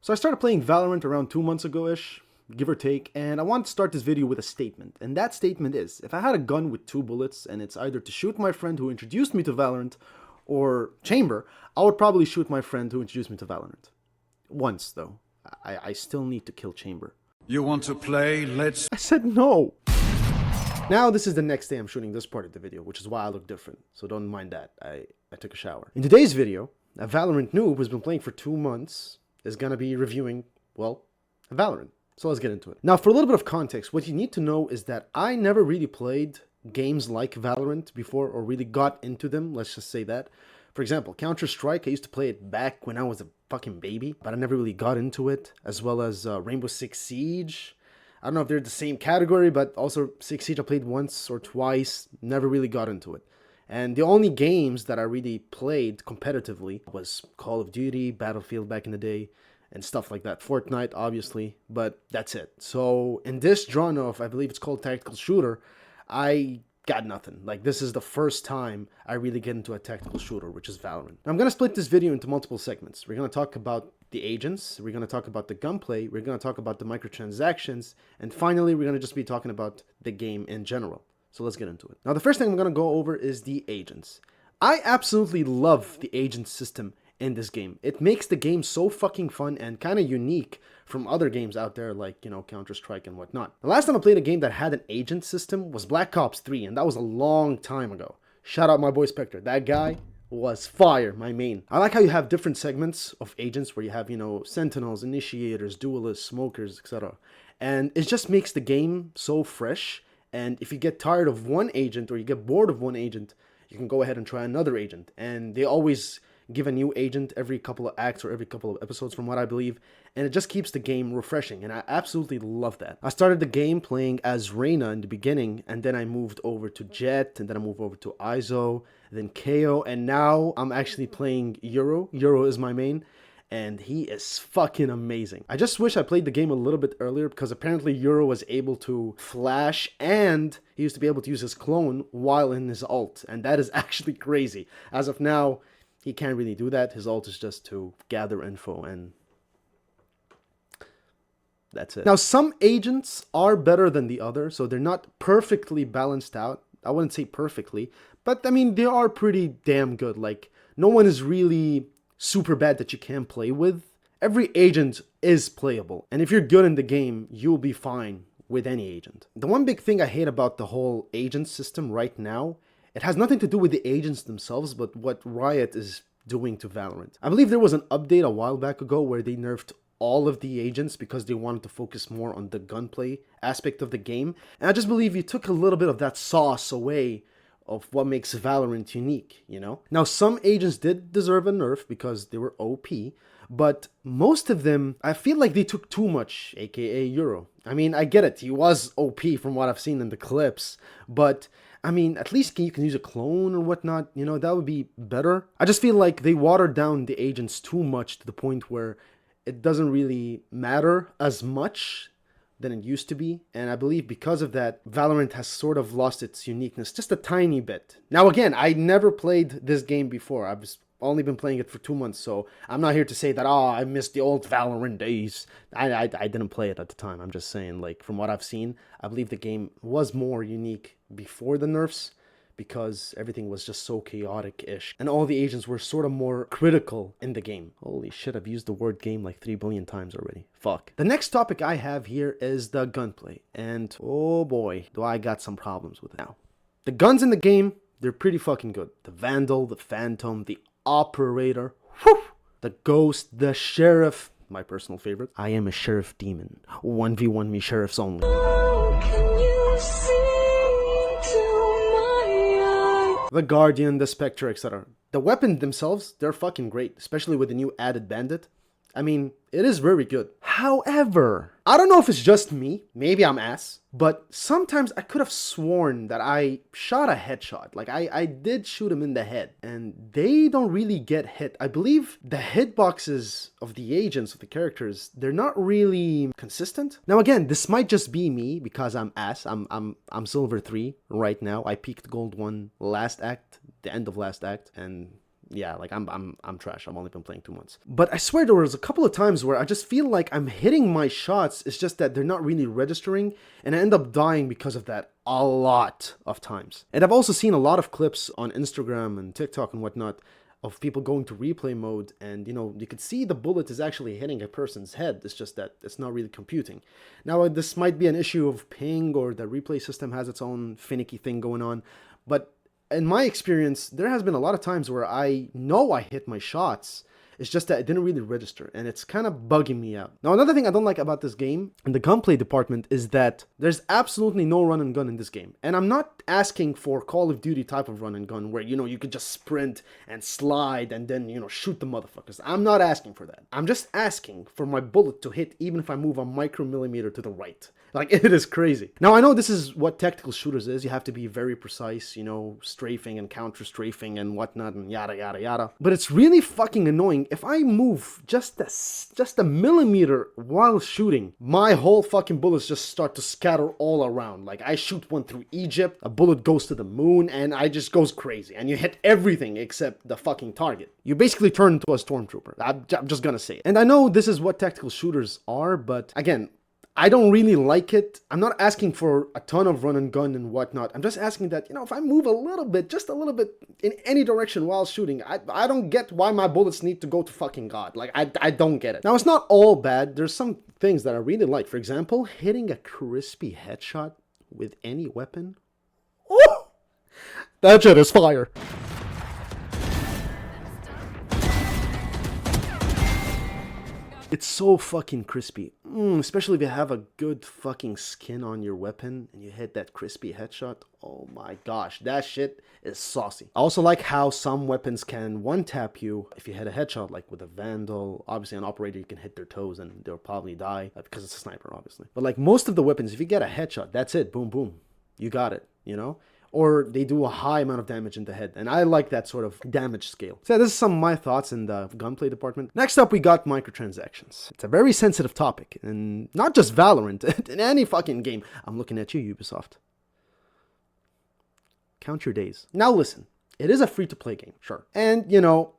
So I started playing Valorant around 2 months ago-ish, give or take, and I want to start this video with a statement. And that statement is, if I had a gun with 2 bullets and it's either to shoot my friend who introduced me to Valorant or Chamber, I would probably shoot my friend who introduced me to Valorant. Once, though. I still need to kill Chamber. You want to play? Let's... I said no! Now this is the next day I'm shooting this part of the video, which is why I look different, so don't mind that. I took a shower. In today's video, a Valorant noob who's been playing for 2 months is gonna be reviewing, well, Valorant. So let's get into it. Now, for a little bit of context, what you need to know is that I never really played games like Valorant before, or really got into them, let's just say that. For example, Counter-Strike, I used to play it back when I was a fucking baby, but I never really got into it, as well as Rainbow Six Siege. I don't know if they're the same category, but also Six Siege I played once or twice, never really got into it. And the only games that I really played competitively was Call of Duty, Battlefield back in the day, and stuff like that. Fortnite, obviously, but that's it. So in this genre of, I believe it's called tactical shooter, I got nothing. Like, this is the first time I really get into a tactical shooter, which is Valorant. Now, I'm going to split this video into multiple segments. We're going to talk about the agents, we're going to talk about the gunplay, we're going to talk about the microtransactions, and finally, we're going to just be talking about the game in general. So let's get into it. Now, the first thing I'm going to go over is the agents. I absolutely love the agent system in this game. It makes the game so fucking fun and kind of unique from other games out there like, you know, Counter-Strike and whatnot. The last time I played a game that had an agent system was Black Ops 3, and that was a long time ago. Shout out my boy Spectre. That guy was fire, my main. I like how you have different segments of agents where you have, you know, sentinels, initiators, duelists, smokers, etc. And it just makes the game so fresh. And if you get tired of one agent or you get bored of one agent, you can go ahead and try another agent. And they always give a new agent every couple of acts or every couple of episodes from what I believe. And it just keeps the game refreshing. And I absolutely love that. I started the game playing as Reyna in the beginning. And then I moved over to Jet. And then I moved over to Iso. Then KO. And now I'm actually playing Euro. Euro is my main. And he is fucking amazing. I just wish I played the game a little bit earlier, because apparently Euro was able to flash and he used to be able to use his clone while in his ult. And that is actually crazy. As of now, he can't really do that. His ult is just to gather info, and that's it. Now, some agents are better than the other, so they're not perfectly balanced out. I wouldn't say perfectly, but I mean, they are pretty damn good. Like, no one is really super bad that you can't play with. Every agent is playable, and if you're good in the game, you'll be fine with any agent. The one big thing I hate about the whole agent system right now, it has nothing to do with the agents themselves, but what Riot is doing to Valorant. I believe there was an update a while back ago where they nerfed all of the agents because they wanted to focus more on the gunplay aspect of the game, and I just believe you took a little bit of that sauce away of what makes Valorant unique, you know? Now, some agents did deserve a nerf because they were OP, but most of them, I feel like they took too much, aka Euro. I mean, I get it, he was OP from what I've seen in the clips, but I mean, at least you can use a clone or whatnot, you know, that would be better. I just feel like they watered down the agents too much to the point where it doesn't really matter as much than it used to be, and I believe because of that, Valorant has sort of lost its uniqueness just a tiny bit. Now again, I never played this game before. I've only been playing it for 2 months, so I'm not here to say that, oh, I missed the old Valorant days. I didn't play it at the time. I'm just saying, like, from what I've seen, I believe the game was more unique before the nerfs, because everything was just so chaotic-ish. And all the agents were sort of more critical in the game. Holy shit, I've used the word game like 3 billion times already. Fuck. The next topic I have here is the gunplay. And oh boy, do I got some problems with it now. The guns in the game, they're pretty fucking good. The Vandal, the Phantom, the Operator, whew, the Ghost, the Sheriff, my personal favorite. I am a Sheriff Demon. 1v1 me Sheriffs only. Oh, can you see? The Guardian, the Spectre, etc. The weapons themselves, they're fucking great, especially with the new added Bandit. I mean, it is very good. However, I don't know if it's just me, maybe I'm ass, but sometimes I could have sworn that I shot a headshot. Like, I did shoot him in the head, and they don't really get hit. I believe the hitboxes of the agents, of the characters, they're not really consistent. Now again, this might just be me because I'm ass. I'm Silver 3 right now. I peaked Gold 1 last act, the end of last act, and yeah, like I'm trash. I've only been playing 2 months. But I swear there was a couple of times where I just feel like I'm hitting my shots. It's just that they're not really registering, and I end up dying because of that a lot of times. And I've also seen a lot of clips on Instagram and TikTok and whatnot of people going to replay mode, and you could see the bullet is actually hitting a person's head. It's just that it's not really computing. Now this might be an issue of ping, or the replay system has its own finicky thing going on, but in my experience, there has been a lot of times where I know I hit my shots. It's just that it didn't really register, and it's kind of bugging me out. Now, another thing I don't like about this game in the gunplay department is that there's absolutely no run and gun in this game. And I'm not asking for Call of Duty type of run and gun where, you could just sprint and slide and then, shoot the motherfuckers. I'm not asking for that. I'm just asking for my bullet to hit even if I move a micromillimeter to the right. Like, it is crazy. Now, I know this is what tactical shooters is. You have to be very precise, strafing and counter-strafing and whatnot and yada, yada, yada. But it's really fucking annoying. If I move just a millimeter while shooting, my whole fucking bullets just start to scatter all around. Like, I shoot one through Egypt, a bullet goes to the moon, and I just goes crazy. And you hit everything except the fucking target. You basically turn into a stormtrooper. I'm just gonna say it. And I know this is what tactical shooters are, but again, I don't really like it. I'm not asking for a ton of run and gun and whatnot. I'm just asking that, if I move a little bit, just a little bit in any direction while shooting, I don't get why my bullets need to go to fucking God. Like, I don't get it. Now, it's not all bad. There's some things that I really like. For example, hitting a crispy headshot with any weapon. Oh! That shit is fire. It's so fucking crispy, especially if you have a good fucking skin on your weapon and you hit that crispy headshot. Oh my gosh, that shit is saucy. I also like how some weapons can one-tap you if you hit a headshot, like with a Vandal. Obviously, an operator, you can hit their toes and they'll probably die because it's a sniper, obviously. But like most of the weapons, if you get a headshot, that's it, boom, boom, you got it, Or they do a high amount of damage in the head. And I like that sort of damage scale. So this is some of my thoughts in the gunplay department. Next up, we got microtransactions. It's a very sensitive topic. And not just Valorant, in any fucking game. I'm looking at you, Ubisoft. Count your days. Now listen. It is a free-to-play game, sure. And,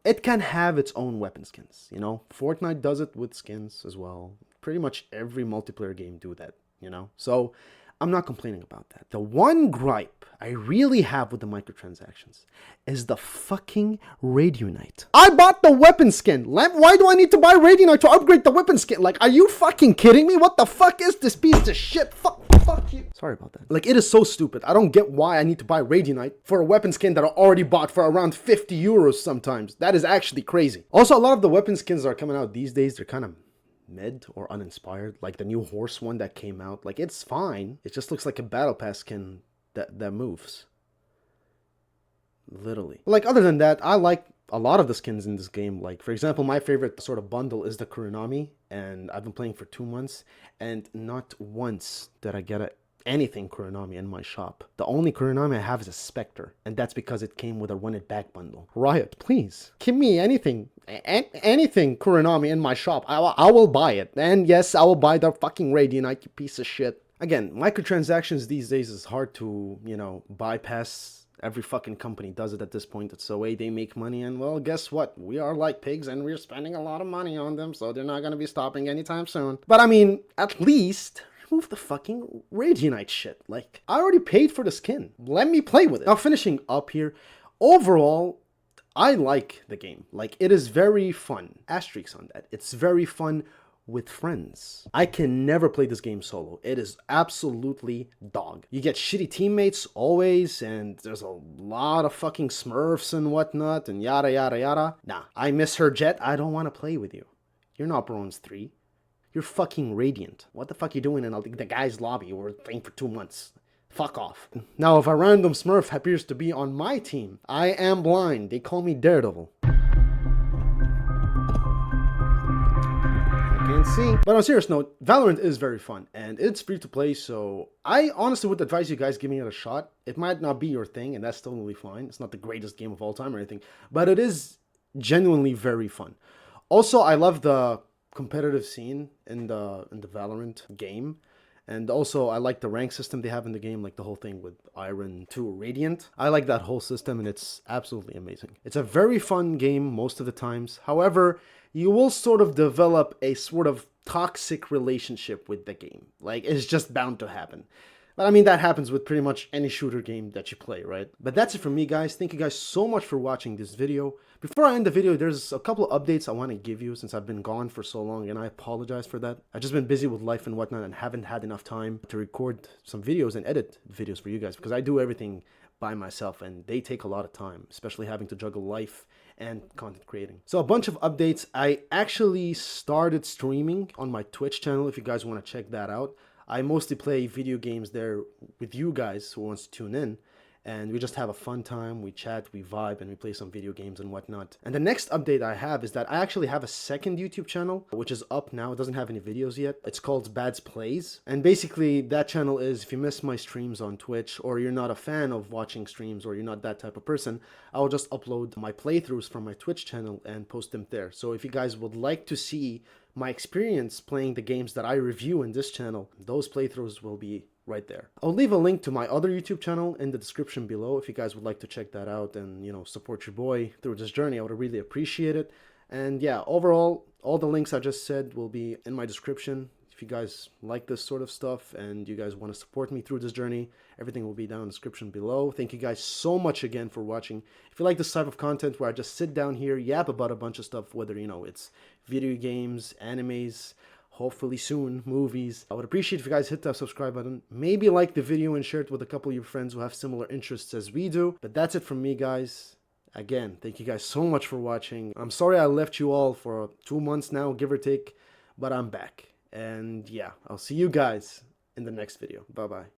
it can have its own weapon skins. Fortnite does it with skins as well. Pretty much every multiplayer game do that, So I'm not complaining about that. The one gripe I really have with the microtransactions is the fucking Radionite. I bought the weapon skin. Why do I need to buy Radionite to upgrade the weapon skin? Like, are you fucking kidding me? What the fuck is this piece of shit? Fuck you. Sorry about that. Like, it is so stupid. I don't get why I need to buy Radionite for a weapon skin that I already bought for around 50 euros sometimes. That is actually crazy. Also, a lot of the weapon skins that are coming out these days, they're kind of mid or uninspired. Like the new horse one that came out, like, it's fine. It just looks like a battle pass skin that moves, literally. Like, other than that, I like a lot of the skins in this game. Like, for example, my favorite sort of bundle is the Kuronami, and I've been playing for 2 months, and not once did I get anything Kuronami in my shop. The only Kuronami I have is a Spectre, and that's because it came with a run it back bundle. Riot, please give me anything Kuronami in my shop. I will buy it. And yes, I will buy the fucking Radionite, you piece of shit. Again, microtransactions these days is hard to, bypass. Every fucking company does it at this point. It's the way they make money, and well, guess what? We are like pigs and we're spending a lot of money on them, so they're not gonna be stopping anytime soon. But I mean, at least remove the fucking Radionite shit. Like, I already paid for the skin. Let me play with it. Now, finishing up here, overall, I like the game. Like, it is very fun. Asterisks on that. It's very fun with friends. I can never play this game solo. It is absolutely dog. You get shitty teammates always, and there's a lot of fucking smurfs and whatnot, and yada yada yada. Nah, I miss her Jet. I don't want to play with you. You're not Bronze 3. You're fucking Radiant. What the fuck are you doing in the guy's lobby you were playing for 2 months? Fuck off. Now, if a random smurf appears to be on my team, I am blind. They call me Daredevil. Can't see. But on a serious note, Valorant is very fun, and it's free to play, so I honestly would advise you guys giving it a shot. It might not be your thing, and that's totally fine. It's not the greatest game of all time or anything, but it is genuinely very fun. Also, I love the competitive scene in the Valorant game, And also, I like the rank system they have in the game, like the whole thing with Iron to Radiant. I like that whole system, and it's absolutely amazing. It's a very fun game most of the times. However, you will sort of develop a sort of toxic relationship with the game. Like, it's just bound to happen. But I mean, that happens with pretty much any shooter game that you play, right? But that's it from me, guys. Thank you guys so much for watching this video. Before I end the video, there's a couple of updates I want to give you since I've been gone for so long, and I apologize for that. I've just been busy with life and whatnot and haven't had enough time to record some videos and edit videos for you guys, because I do everything by myself and they take a lot of time, especially having to juggle life and content creating. So a bunch of updates. I actually started streaming on my Twitch channel if you guys want to check that out. I mostly play video games there with you guys who wants to tune in, and we just have a fun time. We chat, we vibe, and we play some video games and whatnot. And the next update I have is that I actually have a second YouTube channel, which is up now. It doesn't have any videos yet. It's called Bad's Plays. And basically that channel is, if you miss my streams on Twitch, or you're not a fan of watching streams, or you're not that type of person, I'll just upload my playthroughs from my Twitch channel and post them there. So if you guys would like to see my experience playing the games that I review in this channel, those playthroughs will be right there. I'll leave a link to my other YouTube channel in the description below if you guys would like to check that out and, you know, support your boy through this journey. I would really appreciate it. And yeah, overall, all the links I just said will be in my description. If you guys like this sort of stuff and you guys want to support me through this journey, everything will be down in the description below. Thank you guys so much again for watching. If you like this type of content where I just sit down here, yap about a bunch of stuff, whether, you know, it's video games, animes, hopefully soon movies, I would appreciate if you guys hit that subscribe button, maybe like the video and share it with a couple of your friends who have similar interests as we do. But that's it from me, guys. Again, thank you guys so much for watching. I'm sorry I left you all for 2 months now, give or take, but I'm back. And yeah, I'll see you guys in the next video. Bye bye.